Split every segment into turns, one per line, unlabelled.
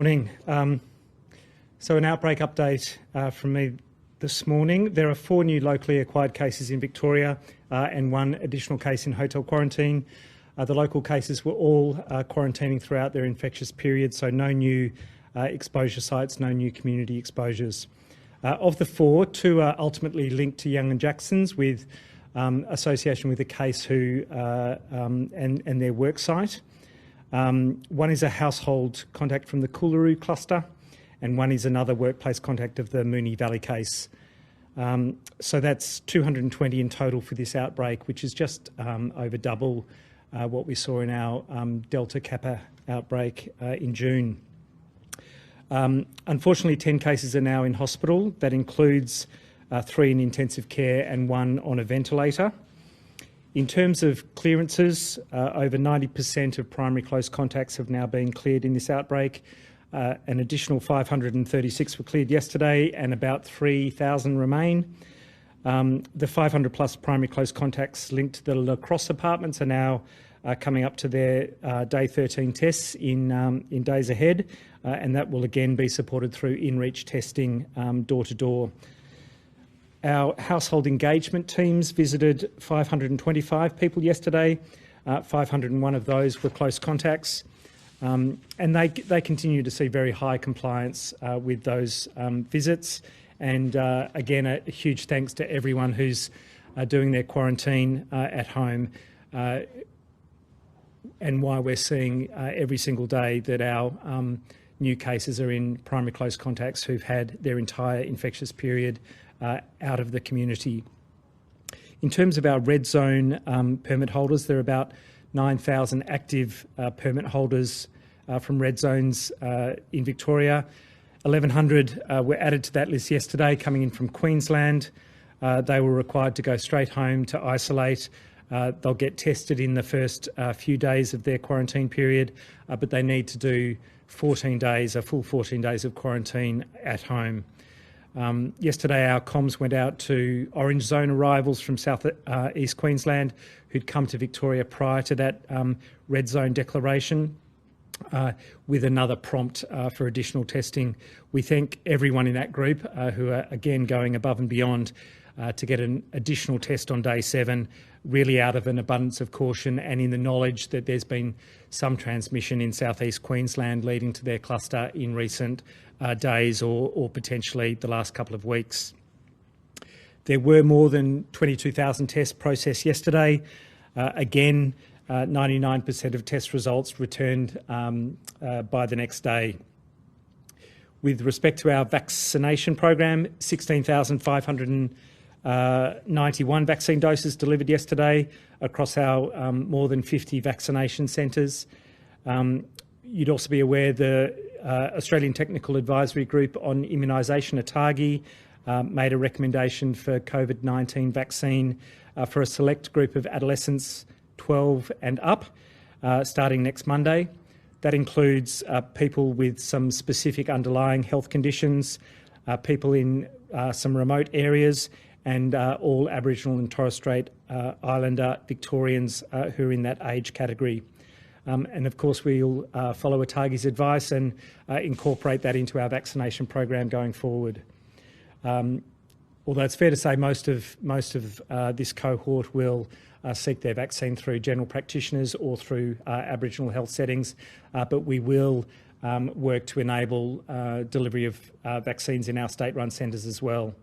Morning. So an outbreak update from me this morning. There are 4 new locally acquired cases in Victoria and 1 additional case in hotel quarantine. The local cases were all quarantining throughout their infectious period, so no new exposure sites, no new community exposures. Of the 4, 2 are ultimately linked to Young and Jackson's with association with the case and their work site. 1 is a household contact from the Coolaroo cluster, and 1 is another workplace contact of the Moonee Valley case. So that's 220 in total for this outbreak, which is just over double what we saw in our Delta Kappa outbreak in June. Unfortunately, 10 cases are now in hospital. That includes 3 in intensive care and 1 on a ventilator. In terms of clearances, over 90% of primary close contacts have now been cleared in this outbreak. An additional 536 were cleared yesterday and about 3,000 remain. The 500 plus primary close contacts linked to the La Crosse apartments are now coming up to their day 13 tests in days ahead, and that will again be supported through in-reach testing door to door. Our household engagement teams visited 525 people yesterday. 501 of those were close contacts. And they continue to see very high compliance with those visits. And again, a huge thanks to everyone who's doing their quarantine at home, and why we're seeing every single day that our new cases are in primary close contacts who've had their entire infectious period out of the community. In terms of our red zone permit holders, there are about 9,000 active permit holders from red zones in Victoria. 1,100 were added to that list yesterday, coming in from Queensland. They were required to go straight home to isolate. They'll get tested in the first few days of their quarantine period, but they need to do 14 days, a full 14 days of quarantine at home. Yesterday, our comms went out to orange zone arrivals from South East Queensland who'd come to Victoria prior to that red zone declaration, with another prompt for additional testing. We thank everyone in that group who are again going above and beyond to get an additional test on day 7, really out of an abundance of caution and in the knowledge that there's been some transmission in South East Queensland leading to their cluster in recent days or potentially the last couple of weeks. There were more than 22,000 tests processed yesterday. Again, 99% of test results returned by the next day. With respect to our vaccination program, 16,591 vaccine doses delivered yesterday across our more than 50 vaccination centres. You'd also be aware the Australian Technical Advisory Group on Immunisation, ATAGI, made a recommendation for COVID-19 vaccine for a select group of adolescents 12 and up, starting next Monday. That includes people with some specific underlying health conditions, people in some remote areas, and all Aboriginal and Torres Strait Islander Victorians who are in that age category. And of course, we'll follow ATAGI's advice and incorporate that into our vaccination program going forward. Although it's fair to say most of this cohort will seek their vaccine through general practitioners or through Aboriginal health settings, but we will work to enable delivery of vaccines in our state-run centres as well.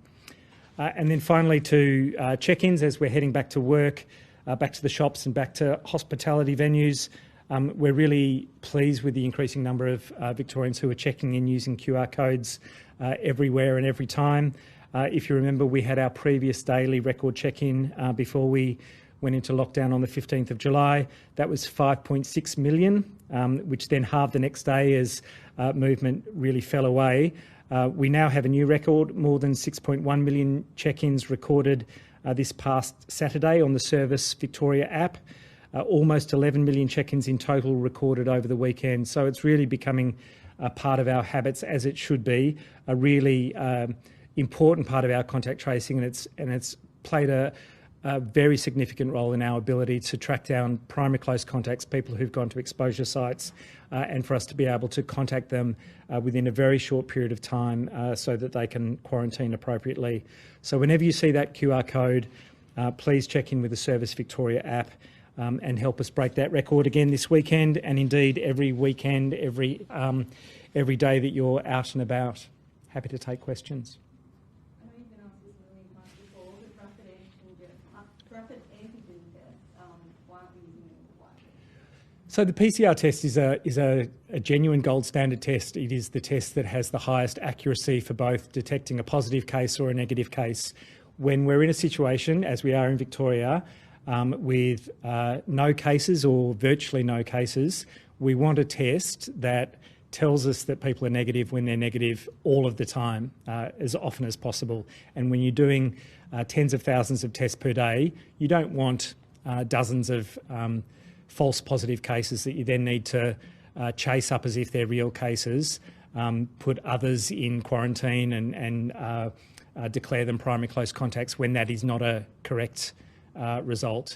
And then finally to check-ins as we're heading back to work, back to the shops and back to hospitality venues. We're really pleased with the increasing number of Victorians who are checking in using QR codes everywhere and every time. If you remember, we had our previous daily record check-in before we went into lockdown on the 15th of July. That was 5.6 million, which then halved the next day as movement really fell away. We now have a new record, more than 6.1 million check-ins recorded this past Saturday on the Service Victoria app. Almost 11 million check-ins in total recorded over the weekend. So it's really becoming a part of our habits, as it should be, a really important part of our contact tracing, and it's played a a very significant role in our ability to track down primary close contacts, people who've gone to exposure sites, and for us to be able to contact them within a very short period of time so that they can quarantine appropriately. So whenever you see that QR code, please check in with the Service Victoria app and help us break that record again this weekend, and indeed every weekend, every day that you're out and about. Happy to take questions.
Rapid antigen test, why aren't we using it widely?
So the PCR test is a genuine gold standard test. It is the test that has the highest accuracy for both detecting a positive case or a negative case. When we're in a situation, as we are in Victoria, with no cases or virtually no cases, we want a test that tells us that people are negative when they're negative all of the time, as often as possible. And when you're doing tens of thousands of tests per day, you don't want dozens of false positive cases that you then need to chase up as if they're real cases, put others in quarantine and declare them primary close contacts when that is not a correct result.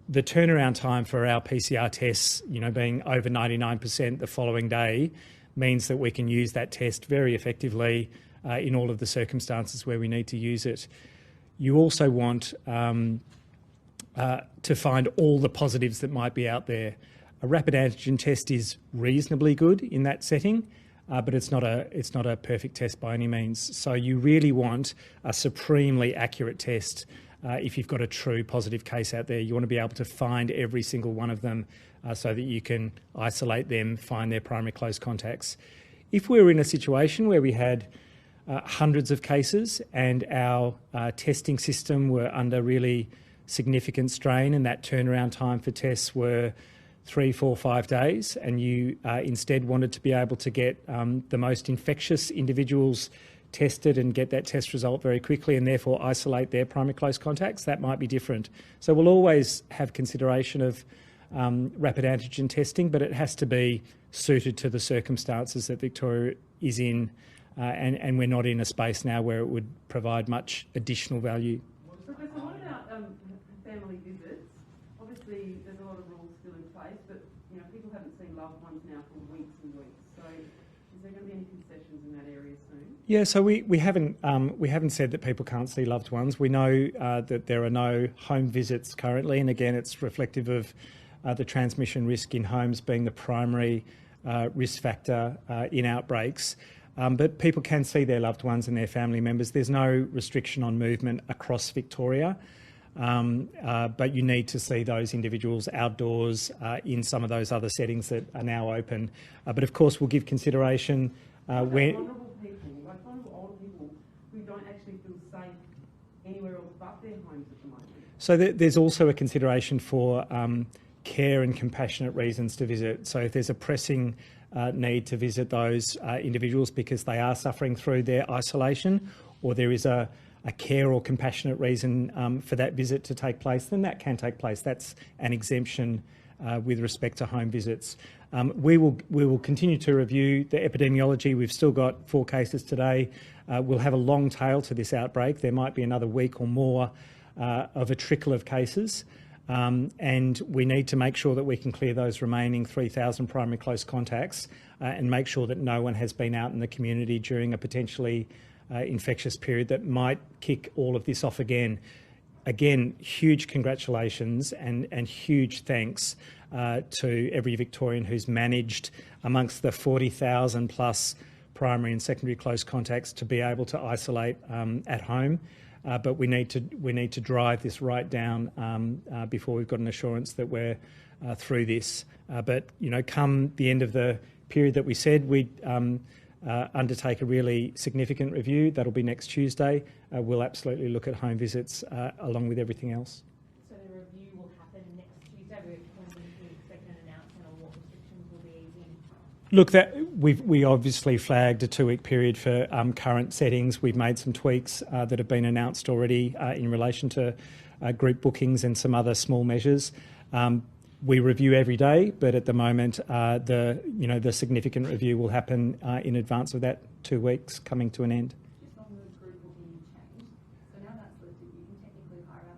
The turnaround time for our PCR tests, being over 99% the following day, means that we can use that test very effectively in all of the circumstances where we need to use it. You also want to find all the positives that might be out there. A rapid antigen test is reasonably good in that setting, but it's not a perfect test by any means. So you really want a supremely accurate test. If you've got a true positive case out there, you want to be able to find every single one of them so that you can isolate them, find their primary close contacts. If we were in a situation where we had hundreds of cases and our testing system were under really significant strain and that turnaround time for tests were 3, 4, 5 days, and you instead wanted to be able to get the most infectious individuals tested and get that test result very quickly and therefore isolate their primary close contacts, that might be different. So we'll always have consideration of rapid antigen testing, but it has to be suited to the circumstances that Victoria is in, and we're not in a space now where it would provide much additional value.
Professor, what about family visits? Obviously there's a lot of rules still in place, but people haven't seen loved ones now for weeks and weeks. So is there going to be any concessions in that area soon?
Yeah, so we haven't said that people can't see loved ones. We know that there are no home visits currently, and again, it's reflective of the transmission risk in homes being the primary risk factor in outbreaks. But people can see their loved ones and their family members. There's no restriction on movement across Victoria, but you need to see those individuals outdoors in some of those other settings that are now open. But of course, we'll give consideration when.
Vulnerable people, like vulnerable older people who don't actually feel safe anywhere else but their homes at the moment.
So there's also a consideration for care and compassionate reasons to visit. So if there's a pressing need to visit those individuals because they are suffering through their isolation, or there is a care or compassionate reason for that visit to take place, then that can take place. That's an exemption with respect to home visits. We will continue to review the epidemiology. We've still got 4 cases today. We'll have a long tail to this outbreak. There might be another week or more of a trickle of cases. And we need to make sure that we can clear those remaining 3,000 primary close contacts and make sure that no one has been out in the community during a potentially infectious period that might kick all of this off again. Again, huge congratulations and huge thanks to every Victorian who's managed amongst the 40,000 plus primary and secondary close contacts to be able to isolate at home. But we need to drive this right down before we've got an assurance that we're through this. But come the end of the period that we said, we'd undertake a really significant review. That'll be next Tuesday. We'll absolutely look at home visits along with everything else.
So the review will happen next Tuesday. When do you expect an announcement on what restrictions will be easing?
Look, we obviously flagged a 2-week period for current settings. We've made some tweaks that have been announced already in relation to group bookings and some other small measures. We review every day, but at the moment, the significant review will happen in advance of that 2 weeks coming to an end.
Just on the group booking change, so now that's listed, you can technically hire out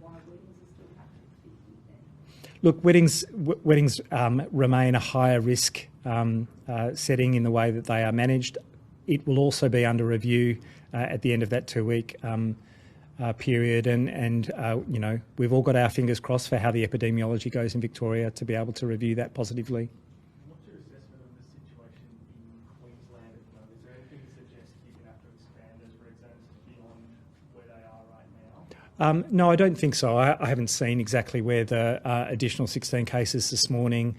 why weddings are still happening at 50 then?
Look, weddings remain a higher risk setting in the way that they are managed. It will also be under review at the end of that 2-week period, and you know, we've all got our fingers crossed for how the epidemiology goes in Victoria to be able to review that positively.
What's your assessment of the situation in Queensland at the moment? Is there anything to suggest you're going to have to expand those red zones beyond where they are right now?
No, I don't think so. I haven't seen exactly where the additional 16 cases this morning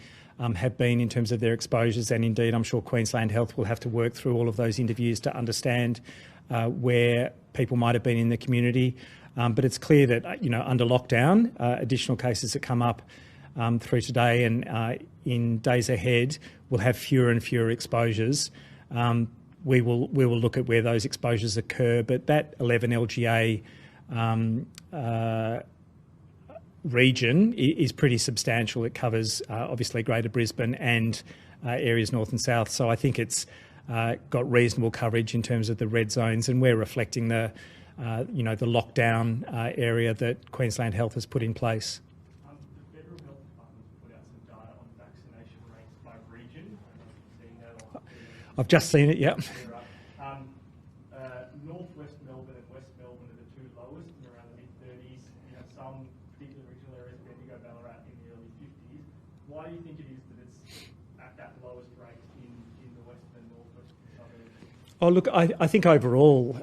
have been in terms of their exposures, and indeed I'm sure Queensland Health will have to work through all of those interviews to understand where people might have been in the community. But it's clear that, you know, under lockdown, additional cases that come up through today and in days ahead will have fewer and fewer exposures. We will look at where those exposures occur, but that 11 LGA region is pretty substantial. It covers obviously Greater Brisbane and areas north and south. So I think it's got reasonable coverage in terms of the red zones, and we're reflecting the you know, the lockdown area that Queensland Health has put in place.
The Federal Health Department put out some data on vaccination rates by region. I don't know if you've seen that.
I've just seen it, yeah.
Northwest Melbourne and West Melbourne are the two lowest, in around the mid-30s. You have some particular regional areas, Bendigo, Ballarat, in the early 50s. Why do you think it is that it's at that lowest rate in the west and northwest suburbs?
Oh, look, I think overall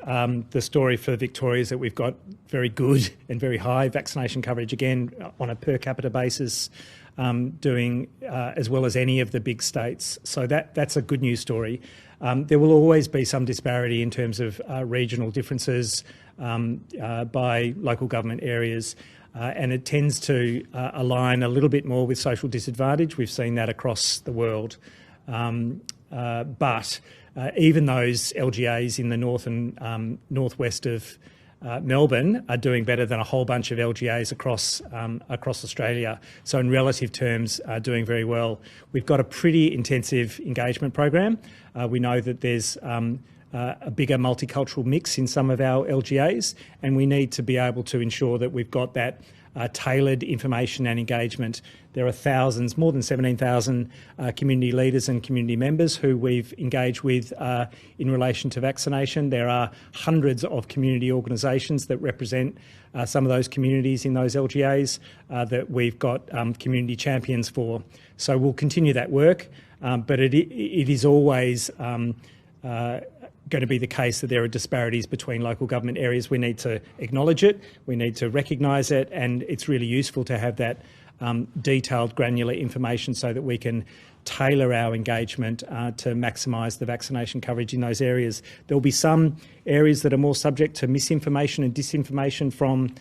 the story for Victoria is that we've got very good and very high vaccination coverage, again, on a per capita basis, doing as well as any of the big states. So that's a good news story. There will always be some disparity in terms of regional differences by local government areas, and it tends to align a little bit more with social disadvantage. We've seen that across the world. But even those LGAs in the north and northwest of Melbourne are doing better than a whole bunch of LGAs across Australia. So in relative terms, doing very well. We've got a pretty intensive engagement program. We know that there's a bigger multicultural mix in some of our LGAs, and we need to be able to ensure that we've got that tailored information and engagement. There are thousands, more than 17,000 community leaders and community members who we've engaged with in relation to vaccination. There are hundreds of community organisations that represent some of those communities in those LGAs that we've got community champions for. So we'll continue that work, but it is always going to be the case that there are disparities between local government areas. We need to acknowledge it, we need to recognise it, and it's really useful to have that detailed, granular information so that we can tailor our engagement to maximise the vaccination coverage in those areas. There will be some areas that are more subject to misinformation and disinformation from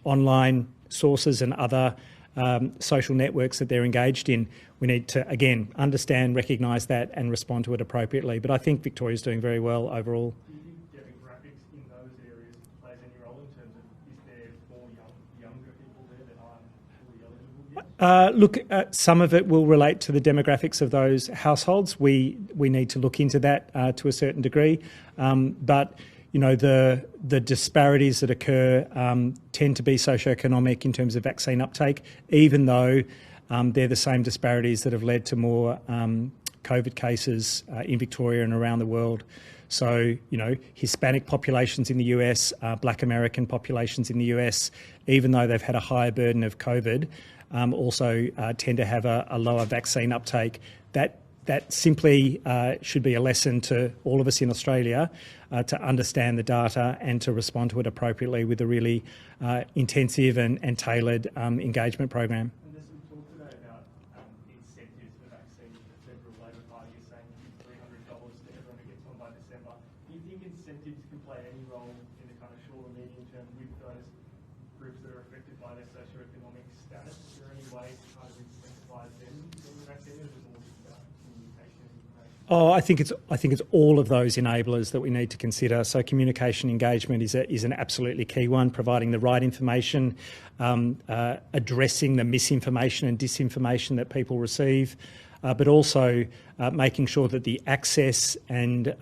online sources and other social networks that they're engaged in. We need to, again, understand, recognise that and respond to it appropriately. But I think Victoria's doing very well overall.
Do you think demographics in those areas plays any role in terms of, is there more younger people there that aren't fully eligible yet?
Look, some of it will relate to the demographics of those households. We need to look into that to a certain degree. But you know, the disparities that occur tend to be socioeconomic in terms of vaccine uptake, even though they're the same disparities that have led to more COVID cases in Victoria and around the world. So, you know, Hispanic populations in the US, Black American populations in the US, even though they've had a higher burden of COVID, also tend to have a lower vaccine uptake. That simply should be a lesson to all of us in Australia to understand the data and to respond to it appropriately with a really intensive and tailored engagement program.
And there's some talk today about incentives for vaccines. The Federal Labor Party is saying $300 to everyone who gets one by December. Do you think incentives can play any role in the kind of short or medium term with those groups that are affected by their socioeconomic status? Is there any way to kind of incentivise them getting the vaccine, or is it more just about communication and information?
Oh, I think it's all of those enablers that we need to consider. So communication engagement is an absolutely key one, providing the right information, addressing the misinformation and disinformation that people receive, but also making sure that the access and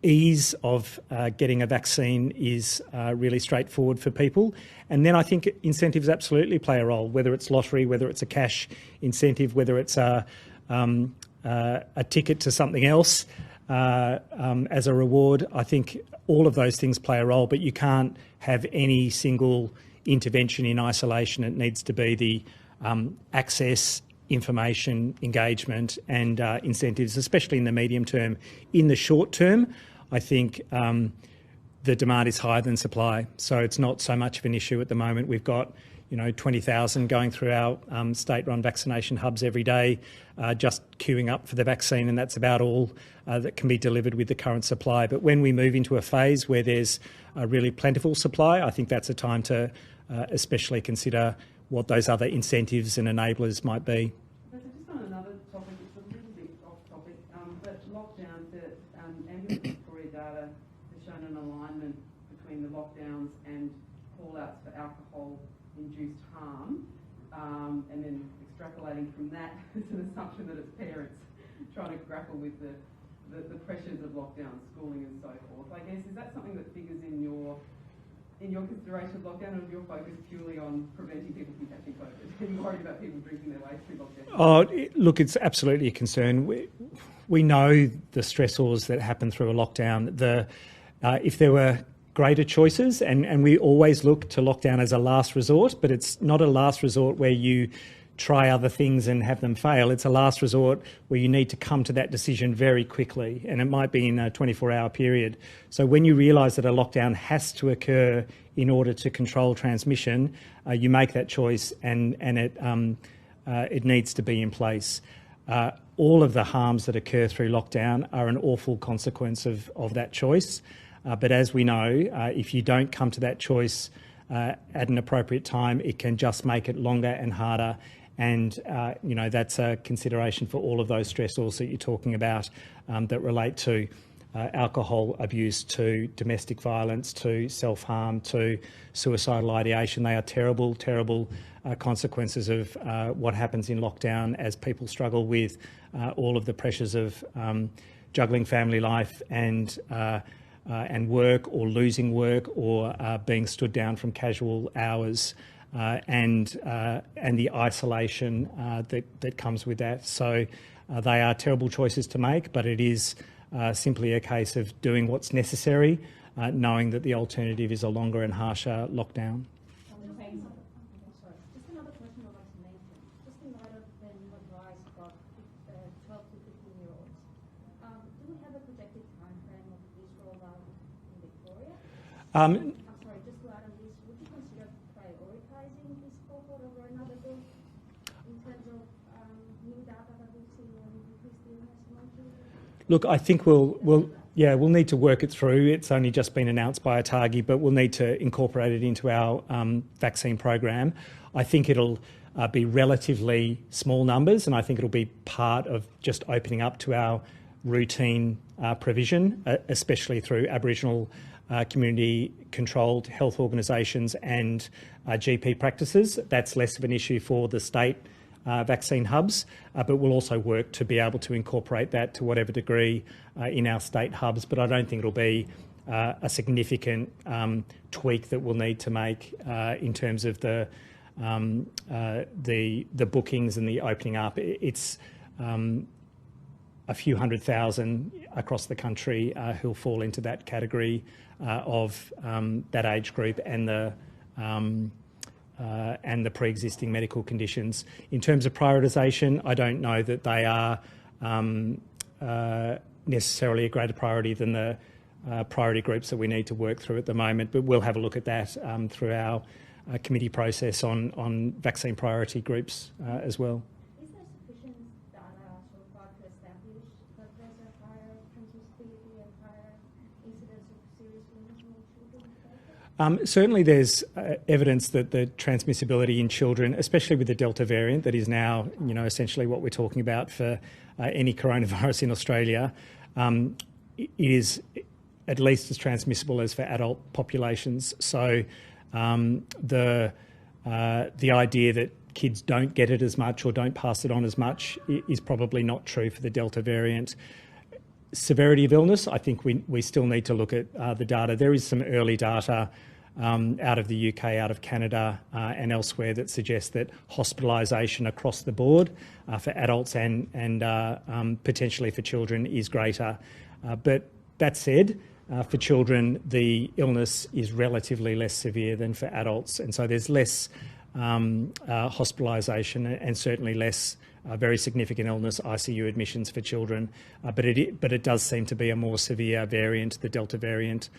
ease of getting a vaccine is really straightforward for people. And then I think incentives absolutely play a role, whether it's lottery, whether it's a cash incentive, whether it's a ticket to something else as a reward. I think all of those things play a role, but you can't have any single intervention in isolation. It needs to be the access, information, engagement and incentives, especially in the medium term. In the short term, I think the demand is higher than supply, so it's not so much of an issue at the moment. We've got 20,000 going through our state-run vaccination hubs every day, just queuing up for the vaccine, and that's about all that can be delivered with the current supply. But when we move into a phase where there's a really plentiful supply, I think that's a time to especially consider what those other incentives and enablers might be.
Just on another topic, it's a little bit off topic, but lockdowns, the Ambulance Victoria data has shown an alignment between the lockdowns and call-outs for alcohol-induced harm, and then extrapolating from that, it's an assumption that it's parents trying to grapple with the pressures of lockdown, schooling and so forth. I guess, is that something that figures in your consideration of lockdown, or is your focus purely on preventing people from catching COVID? Are you worried about people drinking their way through lockdown?
Oh, look, it's absolutely a concern. We know the stressors that happen through a lockdown. If there were greater choices, and we always look to lockdown as a last resort, but it's not a last resort where you try other things and have them fail. It's a last resort where you need to come to that decision very quickly, and it might be in a 24-hour period. So when you realise that a lockdown has to occur in order to control transmission, you make that choice, and it needs to be in place. All of the harms that occur through lockdown are an awful consequence of that choice. But as we know, if you don't come to that choice at an appropriate time, it can just make it longer and harder. And, that's a consideration for all of those stressors that you're talking about that relate to alcohol abuse, to domestic violence, to self-harm, to suicidal ideation. They are terrible, terrible consequences of what happens in lockdown as people struggle with all of the pressures of juggling family life and work, or losing work, or being stood down from casual hours, and the isolation that comes with that. So they are terrible choices to make, but it is simply a case of doing what's necessary, knowing that the alternative is a longer and harsher lockdown.
Just another question on vaccination. Just in light of when advice got 12 to 15-year-olds, do we have a projected time frame of this rollout in Victoria? I'm sorry, just to add on this, would you consider prioritising this cohort over another group in terms of new data that we've seen on increased illness among children?
Look, I think we'll need to work it through. It's only just been announced by ATAGI, but we'll need to incorporate it into our vaccine program. I think it'll be relatively small numbers, and I think it'll be part of just opening up to our routine provision, especially through Aboriginal community-controlled health organisations and GP practices. That's less of an issue for the state vaccine hubs, but we'll also work to be able to incorporate that to whatever degree in our state hubs. But I don't think it'll be a significant tweak that we'll need to make in terms of the bookings and the opening up. It's a few 100,000 across the country who'll fall into that category of that age group and the pre-existing medical conditions. In terms of prioritisation, I don't know that they are necessarily a greater priority than the priority groups that we need to work through at the moment, but we'll have a look at that through our committee process on vaccine priority groups as well.
Is there sufficient data so far to establish that there's a higher transmissibility and higher incidence of serious illness among children?
Certainly there's evidence that the transmissibility in children, especially with the Delta variant that is now, essentially what we're talking about for any coronavirus in Australia, it is at least as transmissible as for adult populations. So the idea that kids don't get it as much or don't pass it on as much is probably not true for the Delta variant. severity of illness, I think we still need to look at the data. There is some early data out of the UK, out of Canada and elsewhere that suggests that hospitalisation across the board for adults and potentially for children is greater. But that said, for children, the illness is relatively less severe than for adults, and so there's less hospitalisation and certainly less very significant illness, ICU admissions for children. But it does seem to be a more severe variant, the Delta variant,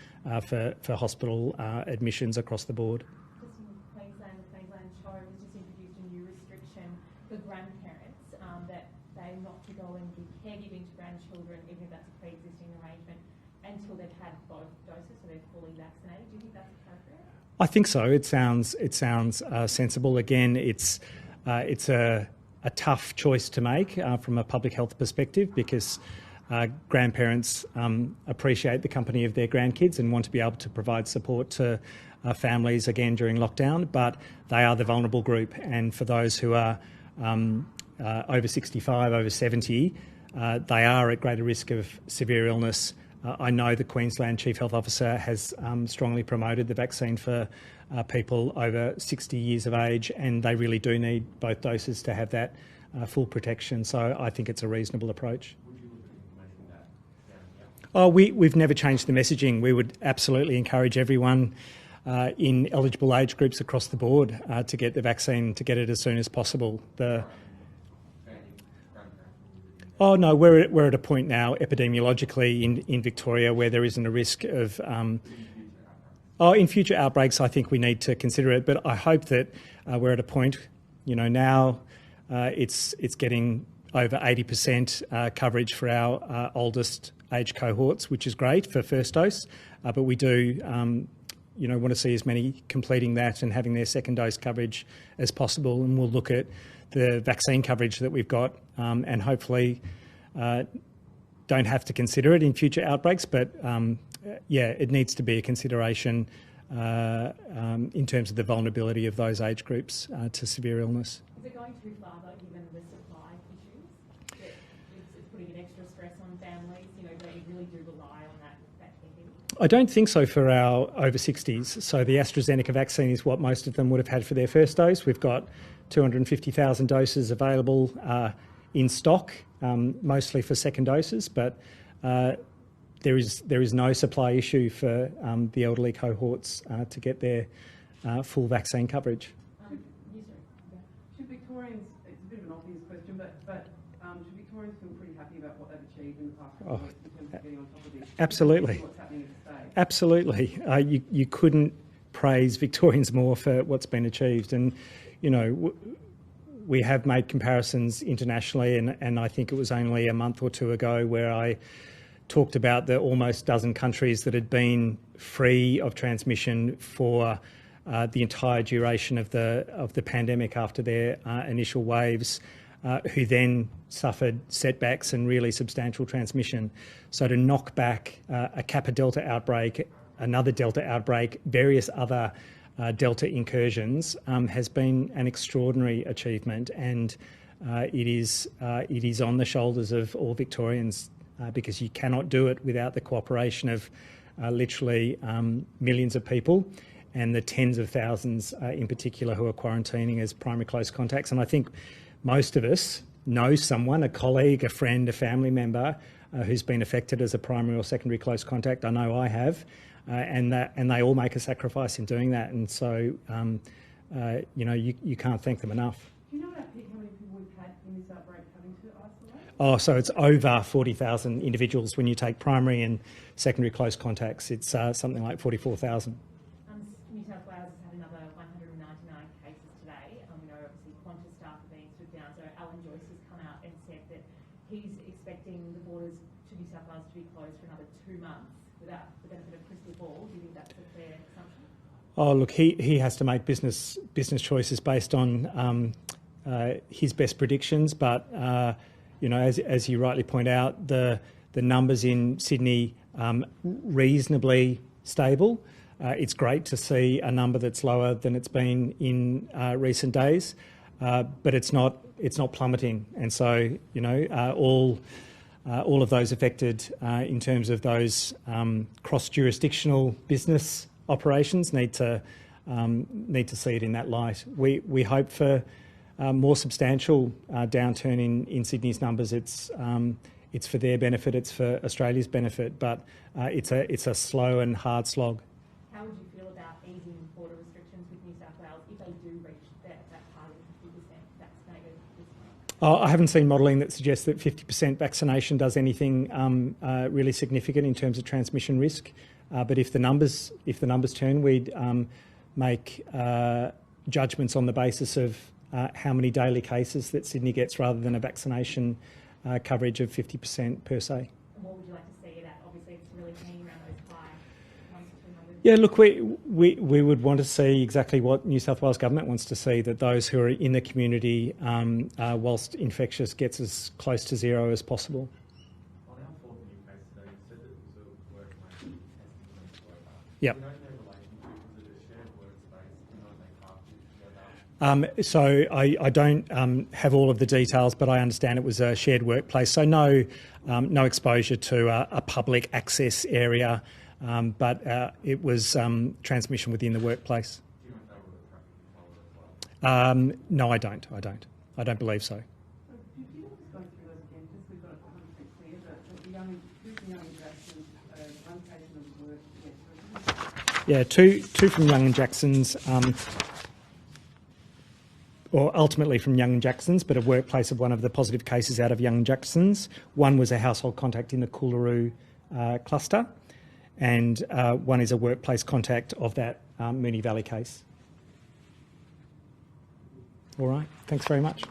for hospital admissions across the board.
Just in Queensland, the Queensland Show has just introduced a new restriction for grandparents that they're not to go and do caregiving to grandchildren, even if that's a pre-existing arrangement, until they've had both doses, so they're fully vaccinated. Do you think that's appropriate?
I think so. It sounds sensible. Again, it's a tough choice to make from a public health perspective, because grandparents appreciate the company of their grandkids and want to be able to provide support to families again during lockdown, but they are the vulnerable group, and for those who are over 65, over 70, they are at greater risk of severe illness. I know the Queensland Chief Health Officer has strongly promoted the vaccine for people over 60 years of age, and they really do need both doses to have that full protection. So I think it's a reasonable approach.
Would you look at implementing that?
Oh, we've never changed the messaging. We would absolutely encourage everyone in eligible age groups across the board to get the vaccine, to get it as soon as possible. Oh no, we're at a point now epidemiologically in Victoria where there isn't a risk of. In future outbreaks, I think we need to consider it, but I hope that we're at a point, now it's getting over 80% coverage for our oldest age cohorts, which is great for first dose, but we do, want to see as many completing that and having their second dose coverage as possible, and we'll look at the vaccine coverage that we've got and hopefully don't have to consider it in future outbreaks, but it needs to be a consideration in terms of the vulnerability of those age groups to severe illness.
Is it going too far, though, given the supply issues? It's putting an extra stress on families, they really do rely on that caregiving?
I don't think so for our over 60s. So the AstraZeneca vaccine is what most of them would have had for their first dose. We've got 250,000 doses available in stock, mostly for second doses, but there is no supply issue for the elderly cohorts to get their full vaccine coverage.
Should Victorians, it's a bit of an obvious question, but should Victorians feel pretty happy about what they've achieved in the past couple of weeks in terms of getting on top of this?
Absolutely.
What's happening at the state?
Absolutely. You couldn't praise Victorians more for what's been achieved, and we have made comparisons internationally, and I think it was only a month or two ago where I talked about the almost dozen countries that had been free of transmission for the entire duration of the pandemic after their initial waves, who then suffered setbacks and really substantial transmission. So to knock back a Kappa Delta outbreak, another Delta outbreak, various other Delta incursions has been an extraordinary achievement, and it is on the shoulders of all Victorians because you cannot do it without the cooperation of literally millions of people and the tens of thousands in particular who are quarantining as primary close contacts. And I think most of us know someone, a colleague, a friend, a family member who's been affected as a primary or secondary close contact. I know I have. And they all make a sacrifice in doing that, and so you can't thank them enough.
Do you know how many people we've had in this outbreak having to isolate?
Oh, so it's over 40,000 individuals when you take primary and secondary close contacts. It's something like 44,000.
New South Wales has had another 199 cases today. We know obviously Qantas staff are being stood down, so Alan Joyce has come out and said that he's expecting the borders to New South Wales to be closed for another 2 months. Without the benefit of crystal ball, do you think that's a fair assumption? Oh, look, he has to make business choices based on his best predictions, but as you rightly point out, the numbers in Sydney reasonably stable. It's great to see a number that's lower than it's been in recent days, but it's not plummeting, and so all
all of those affected in terms of those cross-jurisdictional business operations need to see it in that light. We hope for more substantial downturn in Sydney's numbers. It's for their benefit, it's for Australia's benefit, but it's a slow and hard slog.
How would you feel about easing border restrictions with New South Wales if they do reach that target of 50% vaccinated this month?
I haven't seen modelling that suggests that 50% vaccination does anything really significant in terms of transmission risk. But if the numbers turn, we'd make judgments on the basis of how many daily cases that Sydney gets rather than a vaccination coverage of 50% per se.
And what would you like to see it at? Obviously, it's really hanging around those high 1 to 200.
Yeah, look, we would want to see exactly what New South Wales Government wants to see, that those who are in the community, whilst infectious, gets as close to zero as possible.
On our fourth new case today, you said that it was a workplace testing worker.
Yep.
Do you know their relationship? Was it a shared workspace? Do you know if they parked together?
So I don't have all of the details, but I understand it was a shared workplace. So no exposure to a public access area, but it was transmission within the workplace.
Do you know if they were a traffic controller as well?
No, I don't. I don't believe so.
So do you want to go through those again, just so we've got it 100% clear, that the young, two from Young and Jackson's, one case of work,
Yeah, two from Young and Jackson's, or ultimately from Young and Jackson's, but a workplace of one of the positive cases out of Young and Jackson's. One was a household contact in the Coolaroo cluster, and one is a workplace contact of that Moonee Valley case. All right, thanks very much.